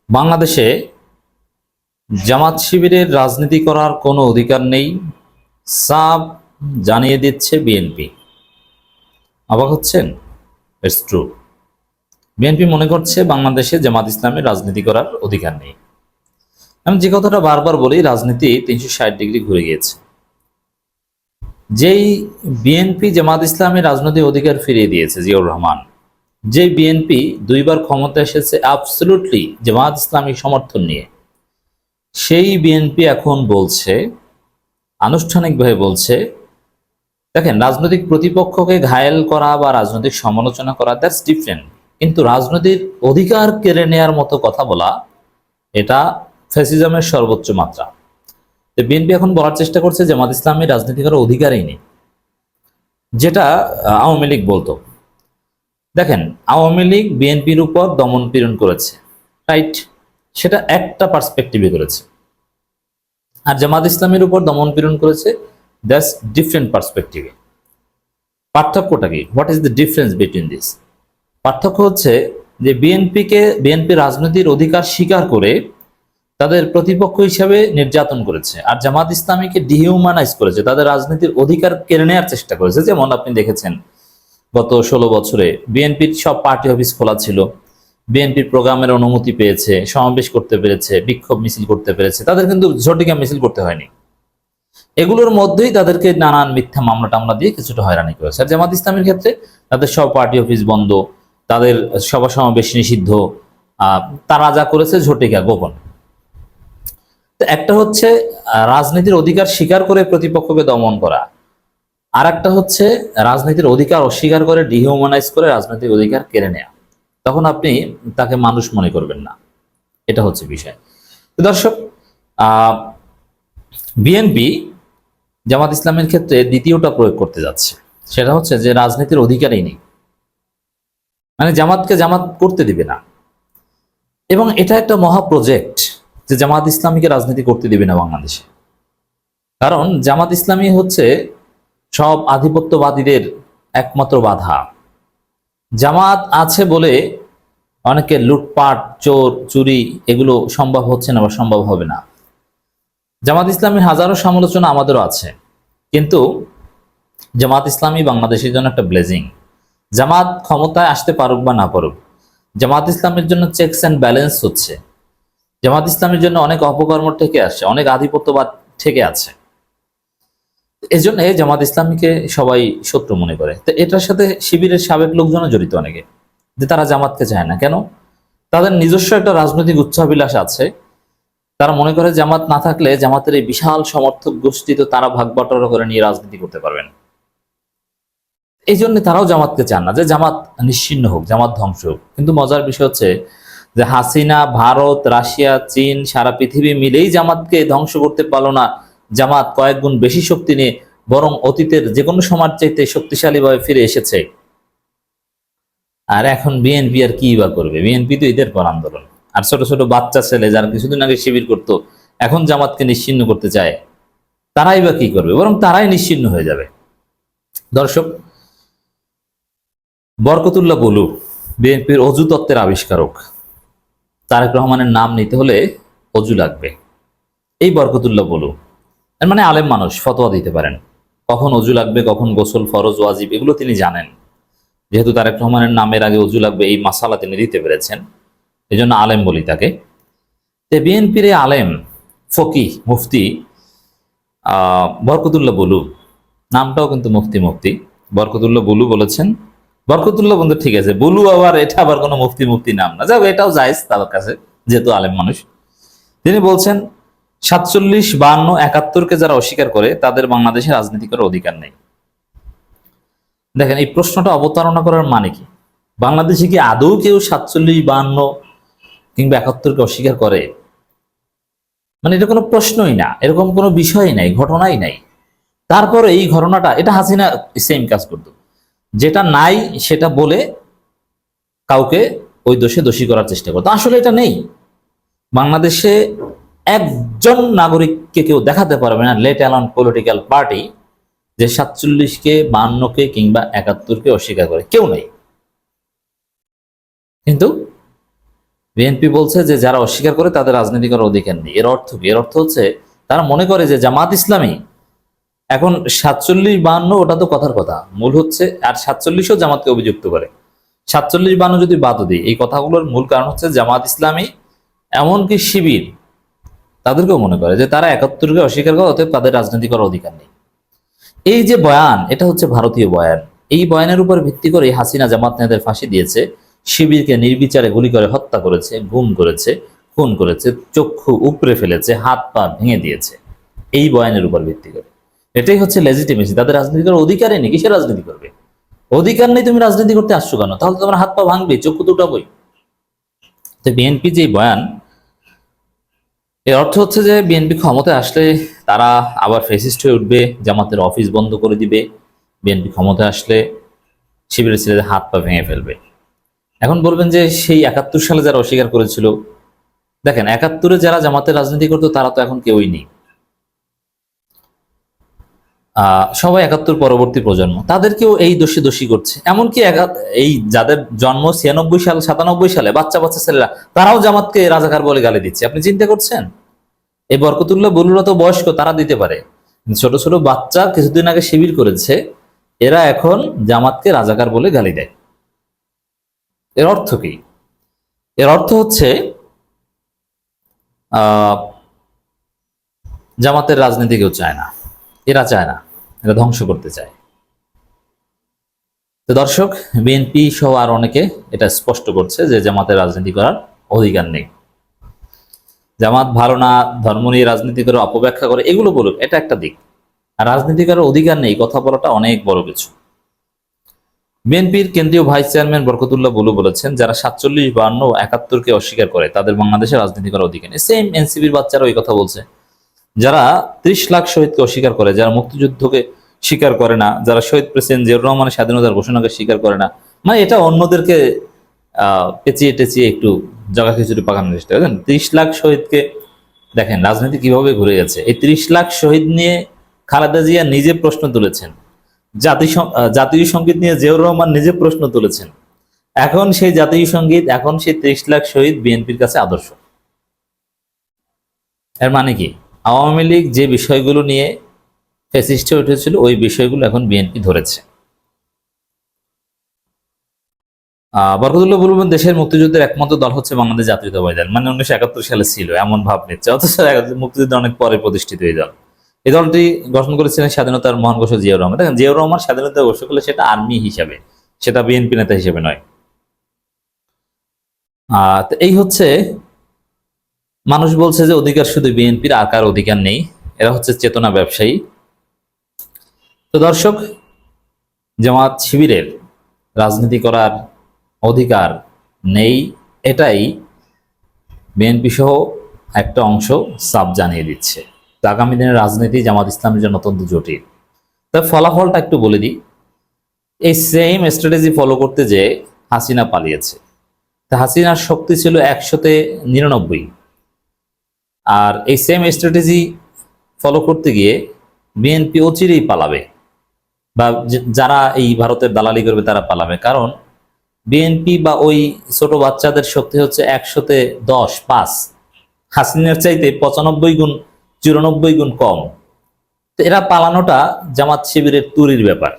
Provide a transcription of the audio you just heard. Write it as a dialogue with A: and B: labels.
A: বাংলাদেশে জামাত শিবিরের রাজনীতি করার কোনো অধিকার নেই, সাফ জানিয়ে দিচ্ছে বিএনপি। অবাক হচ্ছেন? It's true. বিএনপি মনে করছে বাংলাদেশে জামাত ইসলামের রাজনীতি করার অধিকার নেই। আমি যে কথাটা বারবার বলি, রাজনীতি 360 ডিগ্রি ঘুরে গিয়েছে। যেই বিএনপি জামাত ইসলামের রাজনৈতিক অধিকার ফিরিয়ে দিয়েছে জিয়াউর রহমান, যে বিএনপি দুইবার ক্ষমতা এসেছে অ্যাবসলিউটলি জামাত ইসলামী সমর্থন নিয়ে, সেই বিএনপি এখন বলছে, আনুষ্ঠানিকভাবে বলছে, দেখেন, রাজনৈতিক প্রতিপক্ষকে ঘায়েল করা বা রাজনৈতিক সমালোচনা করা, দ্যাটস ডিফারেন্ট, কিন্তু রাজনৈতিক অধিকার কেড়ে নেওয়ার মতো কথা বলা, এটা ফ্যাসিজমের সর্বোচ্চ মাত্রা। বিএনপি এখন বলার চেষ্টা করছে জামাত ইসলামের রাজনীতি করার অধিকারই নেই, যেটা আওয়ামী লীগ বলতো। দেখেন, আওয়ামী লীগ বিএনপির উপর দমন পীড়ন করেছে, রাইট? সেটা একটা পার্সপেক্টিভে করেছে। আর জামাত ইসলামের উপর দমন পীড়ন করেছে, দ্যাটস ডিফারেন্ট পার্সপেক্টিভে। পার্থক্যটা কি? What is the difference between this? পার্থক্য হচ্ছে যে বিএনপি রাজনীতির অধিকার স্বীকার করে তাদের প্রতিপক্ষ হিসাবে নির্যাতন করেছে, আর জামাত ইসলামীকে ডিহিউম্যানাইজ করেছে, তাদের রাজনীতির অধিকার কেড়ে নেওয়ার চেষ্টা করেছে। যেমন আপনি দেখেছেন, গত 16 বছরে বিএনপির সব পার্টি অফিস খোলা ছিল, বিএনপির প্রোগ্রামের অনুমতি পেয়েছে, সমাবেশ করতে পেরেছে, বিক্ষোভ মিছিল করতে পেরেছে, তাদের কিন্তু ঝটিকা মিছিল করতে হয়নি। এগুলোর মধ্যেই তাদেরকে নানান মিথ্যা মামলা টামলা দিয়ে কিছুটা হয়রানি করেছে। আর জামাত ইসলামের ক্ষেত্রে তাদের সব পার্টি অফিস বন্ধ, তাদের সভা সমাবেশ নিষিদ্ধ, তারা যা করেছে ঝটিকা গোপন। তো একটা হচ্ছে রাজনীতির অধিকার স্বীকার করে প্রতিপক্ষকে দমন করা, আর একটা হচ্ছে রাজনীতির অধিকার অস্বীকার করে ডিহিউম্যানাইজ করে রাজনৈতিক অধিকার কেড়ে নেওয়া। তখন আপনি তাকে মানুষ মনে করবেন না, এটা হচ্ছে বিষয়। তো দর্শক, বিএনপি জামাত ইসলামের ক্ষেত্রে দ্বিতীয়টা প্রয়োগ করতে যাচ্ছে, সেটা হচ্ছে যে রাজনীতির অধিকারই নেই, মানে জামাতকে জামাত করতে দিবে না। এবং এটা একটা মহা প্রজেক্ট যে জামাত ইসলামীকে রাজনীতি করতে দিবে না বাংলাদেশে। কারণ জামাত ইসলামী হচ্ছে সব আধিপত্যবাদীদের একমাত্র বাধা। জামাত আছে বলে অনেকে লুটপাট, চোর, চুরি এগুলো সম্ভব হচ্ছে না বা সম্ভব হবে না। জামাত ইসলামীর হাজারো সমালোচনা আমাদেরও আছে, কিন্তু জামাত ইসলামী বাংলাদেশের জন্য একটা ব্লেজিং। জামাত ক্ষমতায় আসতে পারুক বা না পারুক, জামাত ইসলামের জন্য চেকস অ্যান্ড ব্যালেন্স হচ্ছে। জামাত ইসলামের জন্য অনেক অপকর্ম ঠেকে আসে, অনেক আধিপত্যবাদ ঠেকে আছে। এই জন্য জামাত ইসলামীকে সবাই শত্রু মনে করে। তো এটার সাথে শিবিরের সাবেক লোকজনও জড়িত অনেকে, যে তারা জামাতকে চায় না। কেন? তাদের নিজস্ব একটা রাজনৈতিক উচ্চাভিলাষ আছে। তারা মনে করে জামাত না থাকলে জামাতের এই বিশাল সমর্থক গোষ্ঠী তো তারা ভাগ বটরা করে নিয়ে রাজনীতি করতে পারবেন। এই জন্য তারাও জামাতকে চান না যে জামাত নিশ্চিহ্ন হোক, জামাত ধ্বংস হোক। কিন্তু মজার বিষয় হচ্ছে যে হাসিনা, ভারত, রাশিয়া, চীন, সারা পৃথিবী মিলেই জামাতকে ধ্বংস করতে পারলো না। জামাত কয়েক গুণ বেশি শক্তি নিয়ে, বরং অতীতের যে কোনো সমাজ চাইতে শক্তিশালীভাবে ফিরে এসেছে। আর এখন বিএনপি আর কি বা করবে? বিএনপি তো ঈদের পর আন্দোলন। আর ছোট ছোট বাচ্চা ছেলে যারা কিছুদিন আগে শিবির করতো, এখন জামাতকে নিশ্চিহ্ন করতে চায়, তারাই বা কি করবে? বরং তারাই নিশ্চিহ্ন হয়ে যাবে। দর্শক, বরকতুল্লাহ বুলু বিএনপির অজু তত্ত্বের আবিষ্কারক। তারেক রহমানের নাম নিতে হলে অজু লাগবে। এই বরকতুল্লাহ বুলু এর মানে আলেম মানুষ, ফতোয়া দিতে পারেন কখন অজু লাগবে, কখন গোসল ফরজ ওয়াজিব, এগুলো তিনি জানেন। যেহেতু তারেক রহমানের নামের আগে অজু লাগবে, এই মাসালা তিনি দিতে পেরেছেন, এই জন্য আলেম বলি তাকে। বিএনপির আলেম, ফকিহ, মুফতি বরকতুল্লাহ বুলু, নামটাও কিন্তু মুফতি মুফতি, বরকতুল্লাহ বুলু বলেছেন। বরকতুল্লাহ বন্ধু ঠিক আছে, বুলু আবার এটা আবার কোনো মুফতি মুফতি নাম না, যাও এটাও জায়েজ তার কাছে, যেহেতু আলেম মানুষ। তিনি বলছেন 47, 52, 71কে যারা অস্বীকার করে তাদের বাংলাদেশে রাজনীতি করার অধিকার নেই। দেখেন, এই প্রশ্নটা অবতারণা করার মানে কি? বাংলাদেশে কি আদৌ কেউ 47, 52 কিংবা 71কে অস্বীকার করে? মানে এটা কোনো প্রশ্নই না, এরকম কোনো বিষয়ই নাই, ঘটনাই নাই। তারপরে এই ঘটনাটা, এটা হাসিনা সেম কাজ করতো, যেটা নাই সেটা বলে কাউকে ওই দোষে দোষী করার চেষ্টা করতো। আসলে এটা নেই। বাংলাদেশে একজন নাগরিককে কেউ দেখাতে পারবে না, লেট অ্যালন পলিটিক্যাল পার্টি, যে 47কে, 52কে কিংবা 71কে অস্বীকার করে, কেউ নেই। কিন্তু বিএনপি বলছে যে যারা অস্বীকার করে তাদের রাজনীতি করার অধিকার নেই। এর অর্থ কি? এর অর্থ হচ্ছে তারা মনে করে যে জামাত ইসলামী এখন 47-52 ওটা তো কথার কথা, মূল হচ্ছে আর 47ও জামাতকে অভিযুক্ত করে। 47-52 যদি বাদ দিই, এই কথাগুলোর মূল কারণ হচ্ছে জামাত ইসলামী এমনকি শিবির তাদেরকেও মনে করে যে তারা 71কে অস্বীকার করে, অতএব তাদের রাজনীতি করার অধিকার নেই। এই যে বয়ান, এটা হচ্ছে ভারতীয় বয়ান। এই বয়ানের উপর ভিত্তি করে হাসিনা জামাত নেতাদের ফাঁসি দিয়েছে, শিবিরকে নির্বিচারে গুলি করে হত্যা করেছে, গুম করেছে, খুন করেছে, চক্ষু উপড়ে ফেলেছে, হাত পা ভেঙে দিয়েছে, এই বয়ানের উপর ভিত্তি করে। এটাই হচ্ছে লেজিটিমেসি। তাদের রাজনীতি করার অধিকারই নেই। কিসের রাজনীতি করবে? অধিকার নেই, তুমি রাজনীতি করতে আসছো কেন? তাহলে তোমার হাত পা ভাঙবে, চক্ষু তো উঠাবই। তো বিএনপি যে বয়ান, এর অর্থ হচ্ছে যে বিএনপি ক্ষমতায় আসলে তারা আবার ফ্যাসিস্ট হয়ে উঠবে, জামাতের অফিস বন্ধ করে দিবে, বিএনপি ক্ষমতায় আসলে শিবিরের ছেলেদের হাত পা ভেঙে ফেলবে। এখন বলবেন যে সেই 71 সালে যারা অস্বীকার করেছিল, দেখেন 71-এ যারা জামাতের রাজনীতি করতো তারা তো এখন কেউই নেই। সবাই 71 পরবর্তী প্রজন্ম, তাদেরকেও এই দোষী করছে। এমনকি এই যাদের জন্ম 96 সাল 97 সালে বাচ্চা বাচ্চা ছেলেরা, তারাও জামাতকে রাজাকার বলে গালি দিচ্ছে। আপনি চিন্তা করছেন? এই বরকতুল্লাহ বুলুরা তো বয়স্ক, তারা দিতে পারে, ছোট ছোট বাচ্চা কিছুদিন আগে শিবির করেছে, এরা এখন জামাতকে রাজাকার বলে গালি দেয়। এর অর্থ কি? এর অর্থ হচ্ছে জামাতের রাজনীতি কেউ চায় না, এরা চায় না, এরা ধ্বংস করতে চায়। তো দর্শক, বিএনপি সহ আর অনেকে এটা স্পষ্ট করছে যে জামাতের রাজনীতি করার অধিকার নেই। জামাত ভালো না, ধর্ম নিয়ে রাজনীতি করে অপব্যাখ্যা করে, এগুলো বলুক, এটা একটা দিক। আর রাজনীতি করার অধিকার নেই কথা বলাটা অনেক বড় কিছু। বিএনপির কেন্দ্রীয় ভাইস চেয়ারম্যান বরকতুল্লাহ বুলু বলেছেন, যারা 47, 52, 71-কে অস্বীকার করে তাদের বাংলাদেশে রাজনীতি করার অধিকার নেই। সেম এনসিপির বাচ্চারা ওই কথা বলছে। যারা 30 লাখ শহীদকে অস্বীকার করে, যারা মুক্তিযুদ্ধকে স্বীকার করে না, যারা শহীদ প্রেসিডেন্ট জিয়াউর রহমানের স্বাধীনতার ঘোষণাকে স্বীকার করে না, মানে এটা অন্যদেরকে পেঁচিয়ে টেচিয়ে একটু জগা খিচুড়ি পাকানোর চেষ্টা করেন। 30 লাখ শহীদকে দেখেন রাজনীতি কিভাবে ঘুরে গেছে। এই 30 লাখ শহীদ নিয়ে খালেদা জিয়া নিজে প্রশ্ন তুলেছেন, জাতীয় সঙ্গীত নিয়ে জিয়াউর রহমান নিজে প্রশ্ন তুলেছেন। এখন সেই জাতীয় সঙ্গীত, এখন সেই 30 লাখ শহীদ বিএনপির কাছে আদর্শ। এর মানে কি? আওয়ামী লীগ যে বিষয়গুলো নিয়ে ফ্যাসিস্টে উঠেছিল, ওই বিষয়গুলো এখন বিএনপি ধরেছে। বরকতুল্লাহ বলবেন, দেশের মুক্তিযুদ্ধের একমাত্র দল হচ্ছে বাংলাদেশ জাতীয়তাবাদী দল, মানে 1971 সালে ছিল এমন ভাব নিচ্ছে, অথচ মুক্তিযুদ্ধ অনেক পরে প্রতিষ্ঠিত এই দল। এই দলটি গঠন করেছিলেন স্বাধীনতার মহান ঘোষক জিয়াউর রহমান। দেখেন, জিয়াউর রহমান স্বাধীনতা ঘোষণা করলে সেটা আর্মি হিসাবে, সেটা বিএনপি নেতা হিসেবে নয়। তো এই হচ্ছে, মানুষ বলছে যে অধিকার শুধু বিএনপির, আর কার অধিকার নেই, এরা হচ্ছে চেতনা ব্যবসায়ী। তো দর্শক, জামাত শিবিরের রাজনীতি করার অধিকার নেই, এটাই বিএনপি সহ একটা অংশ সাব জানিয়ে দিচ্ছে। তো আগামী দিনের রাজনীতি জামাত ইসলামের জন্য অত্যন্ত জটিল। তার ফলাফলটা একটু বলে দিই। এই সেম স্ট্র্যাটেজি ফলো করতে যে হাসিনা পালিয়েছে। তা হাসিনার শক্তি ছিল 100-99, আর এই সেম স্ট্র্যাটেজি ফলো করতে গিয়ে বিএনপি অচিরেই পালাবে, বা যারা এই ভারতের দালালি করবে তারা পালাবে। কারণ বিএনপি বা ওই ছোট বাচ্চাদের শক্তি হচ্ছে 100-10, 5। হাসিনার চাইতে 95 গুণ 94 গুণ কম। তো এরা পালানোটা জামাত শিবিরের তুরির ব্যাপার।